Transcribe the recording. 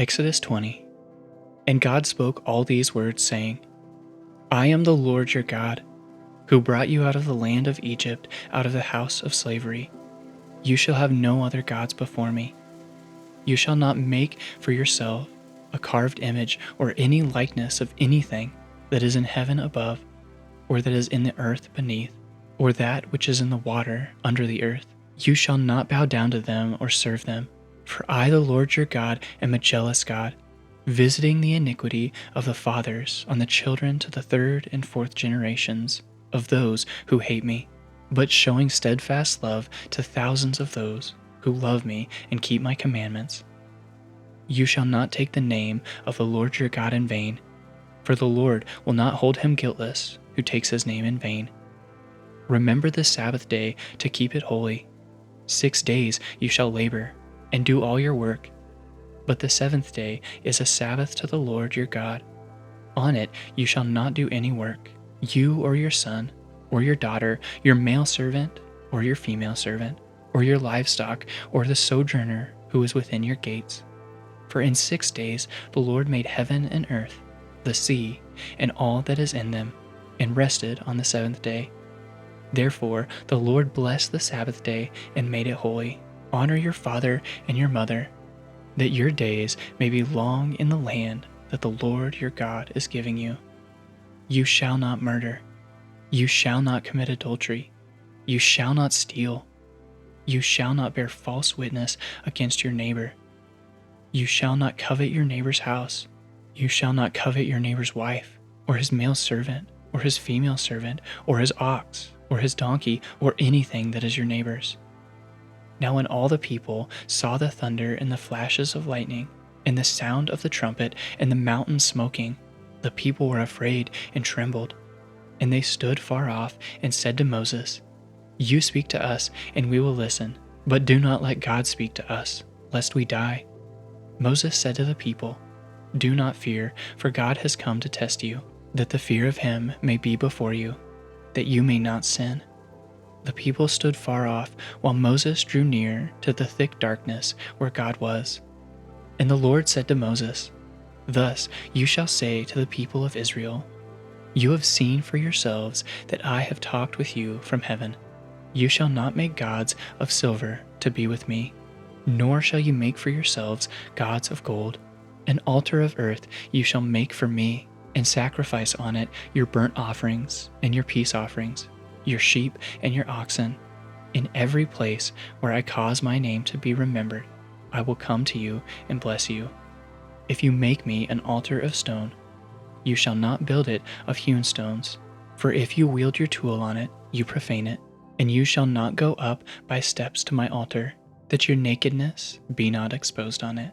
Exodus 20. And God spoke all these words, saying, I am the Lord your God, who brought you out of the land of Egypt, out of the house of slavery. You shall have no other gods before me. You shall not make for yourself a carved image or any likeness of anything that is in heaven above, or that is in the earth beneath, or that which is in the water under the earth. You shall not bow down to them or serve them. For I, the Lord your God, am a jealous God, visiting the iniquity of the fathers on the children to the third and fourth generations of those who hate me, but showing steadfast love to thousands of those who love me and keep my commandments. You shall not take the name of the Lord your God in vain, for the Lord will not hold him guiltless who takes his name in vain. Remember the Sabbath day to keep it holy. 6 days you shall labor and do all your work, but the seventh day is a Sabbath to the Lord your God. On it you shall not do any work, you or your son, or your daughter, your male servant, or your female servant, or your livestock, or the sojourner who is within your gates. For in 6 days the Lord made heaven and earth, the sea, and all that is in them, and rested on the seventh day. Therefore the Lord blessed the Sabbath day and made it holy. Honor your father and your mother, that your days may be long in the land that the Lord your God is giving you. You shall not murder. You shall not commit adultery. You shall not steal. You shall not bear false witness against your neighbor. You shall not covet your neighbor's house. You shall not covet your neighbor's wife, or his male servant, or his female servant, or his ox, or his donkey, or anything that is your neighbor's. Now when all the people saw the thunder and the flashes of lightning, and the sound of the trumpet, and the mountain smoking, the people were afraid and trembled. And they stood far off and said to Moses, You speak to us, and we will listen, but do not let God speak to us, lest we die. Moses said to the people, Do not fear, for God has come to test you, that the fear of him may be before you, that you may not sin. The people stood far off, while Moses drew near to the thick darkness where God was. And the Lord said to Moses, Thus you shall say to the people of Israel, You have seen for yourselves that I have talked with you from heaven. You shall not make gods of silver to be with me, nor shall you make for yourselves gods of gold. An altar of earth you shall make for me, and sacrifice on it your burnt offerings and your peace offerings, your sheep and your oxen. In every place where I cause my name to be remembered, I will come to you and bless you. If you make me an altar of stone, you shall not build it of hewn stones, for if you wield your tool on it, you profane it. And you shall not go up by steps to my altar, that your nakedness be not exposed on it.